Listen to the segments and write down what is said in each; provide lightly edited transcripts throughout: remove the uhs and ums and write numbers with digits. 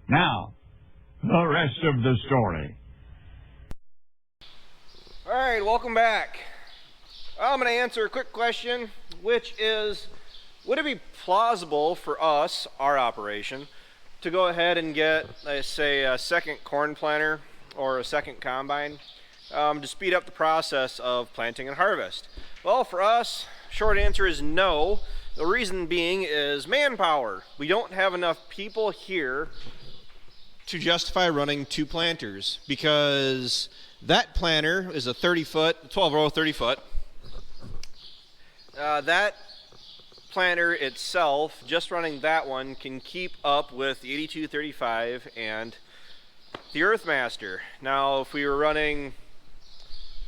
Now, the rest of the story. All right, welcome back. I'm going to answer a quick question, which is, would it be plausible for us, our operation, to go ahead and get, let's say, a second corn planter or a second combine to speed up the process of planting and harvest? Well, for us, short answer is no. The reason being is manpower. We don't have enough people here to justify running two planters, because that planter is a 30-foot, 12-row 30-foot. That planter itself, just running that one, can keep up with the 8235 and the Earthmaster. Now, if we were running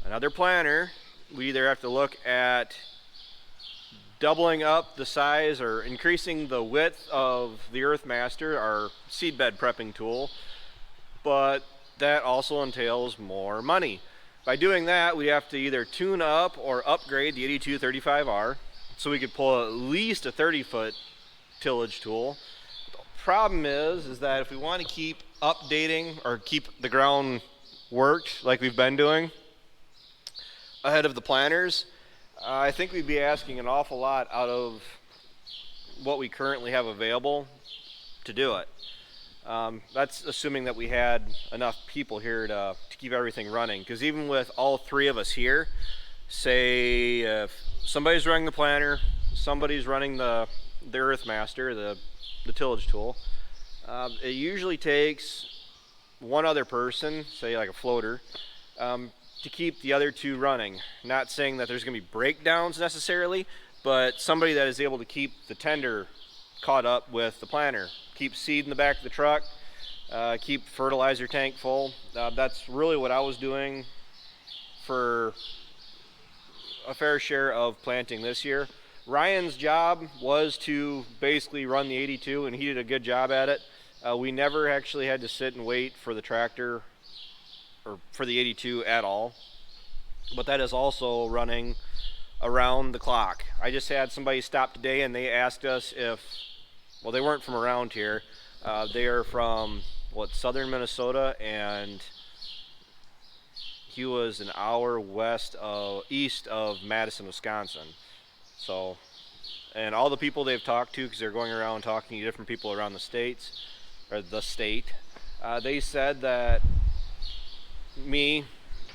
another planter, we either have to look at doubling up the size or increasing the width of the Earthmaster, our seedbed prepping tool, but that also entails more money. By doing that, we have to either tune up or upgrade the 8235R so we could pull at least a 30-foot tillage tool. The problem is that if we want to keep updating or keep the ground worked like we've been doing ahead of the planters, I think we'd be asking an awful lot out of what we currently have available to do it. That's assuming that we had enough people here to keep everything running, because even with all three of us here, say if somebody's running the planter, somebody's running the Earthmaster, the tillage tool, it usually takes one other person, say like a floater, to keep the other two running. Not saying that there's going to be breakdowns necessarily, but somebody that is able to keep the tender caught up with the planter, keep seed in the back of the truck, keep fertilizer tank full. That's really what I was doing for a fair share of planting this year. Ryan's job was to basically run the 82, and he did a good job at it. We never actually had to sit and wait for the tractor or for the 82 at all, but that is also running around the clock. I just had somebody stop today and they asked us if, well, they weren't from around here. They are from southern Minnesota, and he was an hour east of Madison, Wisconsin. So, and all the people they've talked to, because they're going around talking to different people around the states, or the state, they said that me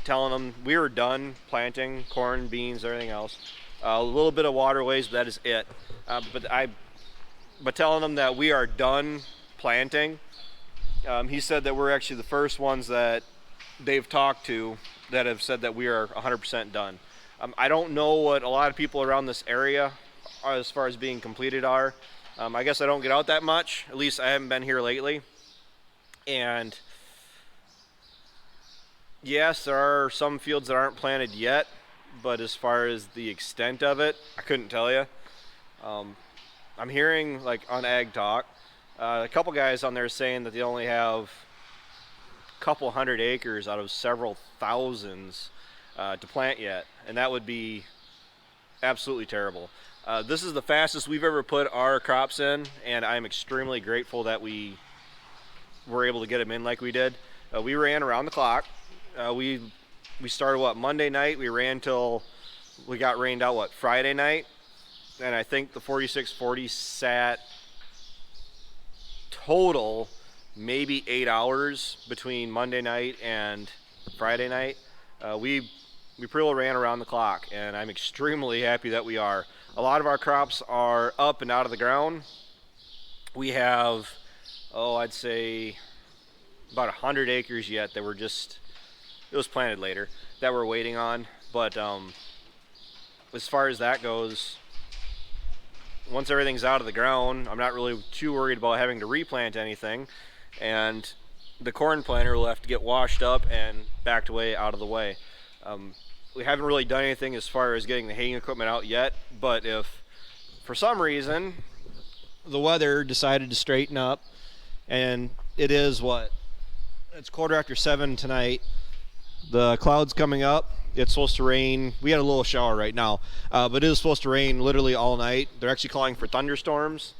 telling them we were done planting corn, beans, everything else, a little bit of waterways, but that is it. But telling them that we are done planting, he said that we're actually the first ones that they've talked to that have said that we are 100% done. I don't know what a lot of people around this area as far as being completed are. I guess I don't get out that much. At least I haven't been here lately. And yes, there are some fields that aren't planted yet, but as far as the extent of it, I couldn't tell you. I'm hearing, like on Ag Talk, a couple guys on there saying that they only have a couple hundred acres out of several thousands to plant yet, and that would be absolutely terrible. This is the fastest we've ever put our crops in, and I'm extremely grateful that we were able to get them in like we did. We ran around the clock. We started Monday night. We ran till we got rained out Friday night, and I think the 4640 sat total maybe 8 hours between Monday night and Friday night. We pretty well ran around the clock, and I'm extremely happy that we are. A lot of our crops are up and out of the ground. We have, I'd say about 100 acres yet that were just, it was planted later, that we're waiting on. But as far as that goes, once everything's out of the ground, I'm not really too worried about having to replant anything, and the corn planter will have to get washed up and backed away out of the way. We haven't really done anything as far as getting the haying equipment out yet, but if for some reason the weather decided to straighten up, and it is it's 7:15 tonight, the clouds coming up, it's supposed to rain. We had a little shower right now, but it is supposed to rain literally all night. They're actually calling for thunderstorms.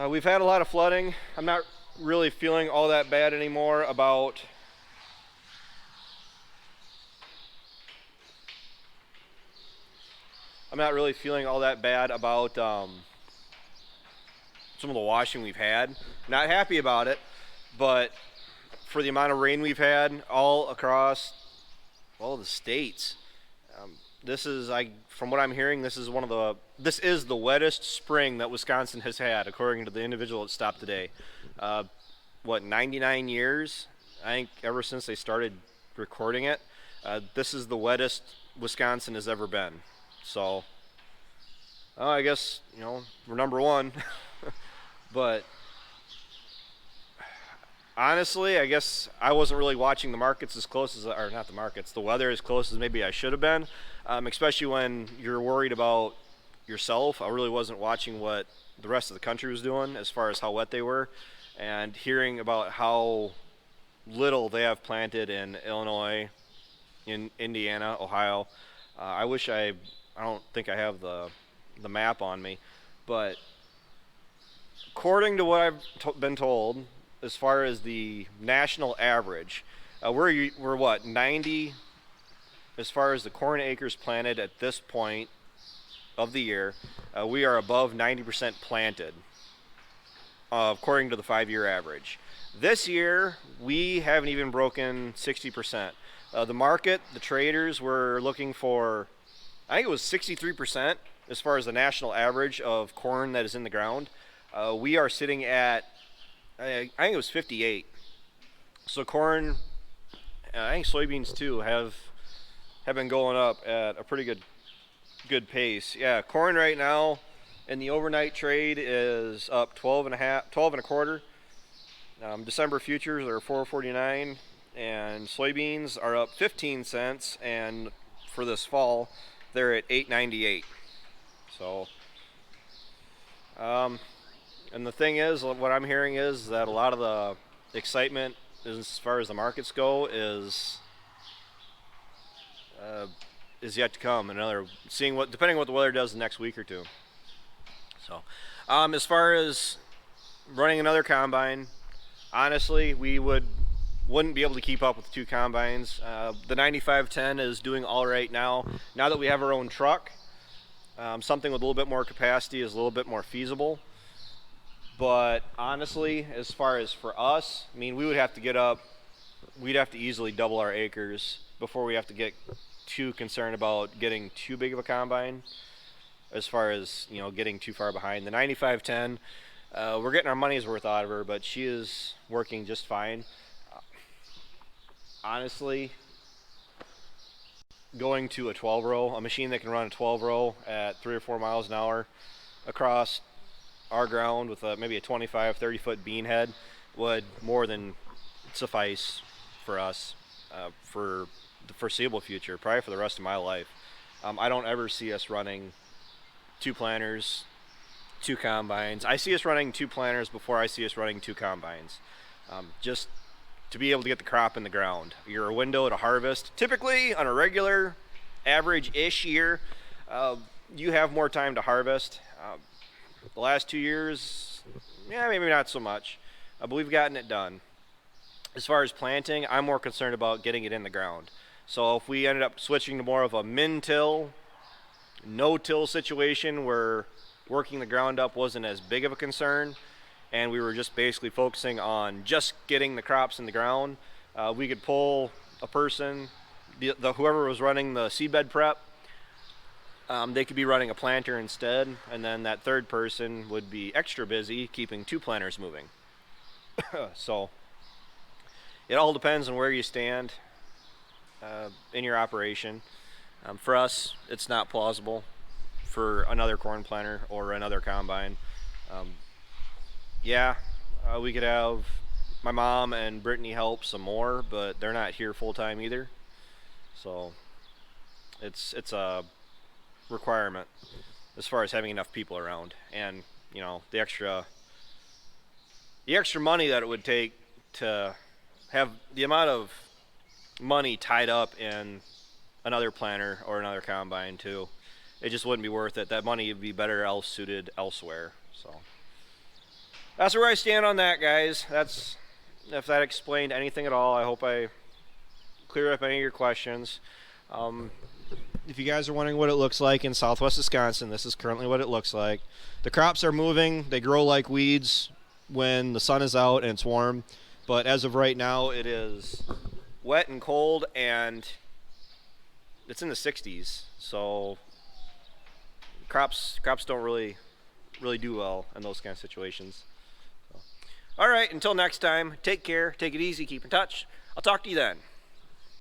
We've had a lot of flooding. I'm not really feeling all that bad anymore about I'm not really feeling all that bad about some of the washing we've had. Not happy about it, but for the amount of rain we've had all across all the states, this is from what I'm hearing, this is the wettest spring that Wisconsin has had, according to the individual that stopped today. 99 years? I think ever since they started recording it, this is the wettest Wisconsin has ever been. So, I guess we're number one. But honestly, I guess I wasn't really watching the markets as close as, or not the markets, the weather as close as maybe I should have been. Especially when you're worried about yourself. I really wasn't watching what the rest of the country was doing as far as how wet they were, and hearing about how little they have planted in Illinois, in Indiana, Ohio. I wish I don't think I have the map on me, but according to what I've been told, as far as the national average, we're what, 90 as far as the corn acres planted at this point of the year. We are above 90% planted, according to the 5-year average. This year, we haven't even broken 60%. The market, the traders were looking for, I think it was 63% as far as the national average of corn that is in the ground. We are sitting at, I think it was 58. So corn, I think soybeans too have been going up at a pretty good pace. Yeah, corn right now in the overnight trade is up 12 and a quarter. December futures are 4.49, and soybeans are up 15 cents, and for this fall they're at 8.98. So and the thing is, what I'm hearing is that a lot of the excitement as far as the markets go is yet to come. Depending on what the weather does the next week or two. So, as far as running another combine, honestly, we wouldn't be able to keep up with the two combines. The 9510 is doing all right now. Now that we have our own truck, something with a little bit more capacity is a little bit more feasible. But honestly, as far as for us, I mean, we'd have to easily double our acres before we have to get too concerned about getting too big of a combine, as far as getting too far behind. The 9510, we're getting our money's worth out of her, but she is working just fine. Honestly, going to a 12-row, a machine that can run a 12-row at 3 or 4 miles an hour across our ground with maybe a 25, 30-foot bean head would more than suffice for us for the foreseeable future, probably for the rest of my life. I don't ever see us running 2 planters, 2 combines. I see us running 2 planters before I see us running 2 combines. Just to be able to get the crop in the ground. Your window to harvest, typically on a regular, average-ish year, you have more time to harvest. The last 2 years, maybe not so much, but we've gotten it done. As far as planting, I'm more concerned about getting it in the ground. So if we ended up switching to more of a min-till, no-till situation where working the ground up wasn't as big of a concern, and we were just basically focusing on just getting the crops in the ground, we could pull a person, whoever was running the seedbed prep, they could be running a planter instead, and then that third person would be extra busy keeping 2 planters moving. So it all depends on where you stand in your operation. For us, it's not plausible for another corn planter or another combine. We could have my mom and Brittany help some more, but they're not here full time either. So it's a requirement as far as having enough people around, and the extra money that it would take to have the amount of money tied up in another planter or another combine too. It just wouldn't be worth it. That money would be better suited elsewhere. So that's where I stand on that, guys. That's, if that explained anything at all, I hope I cleared up any of your questions. If you guys are wondering what it looks like in southwest Wisconsin, this is currently what it looks like. The crops are moving. They grow like weeds when the sun is out and it's warm. But as of right now, it is wet and cold, and it's in the 60s. So crops don't really do well in those kind of situations. So, all right, until next time, take care, take it easy, keep in touch. I'll talk to you then.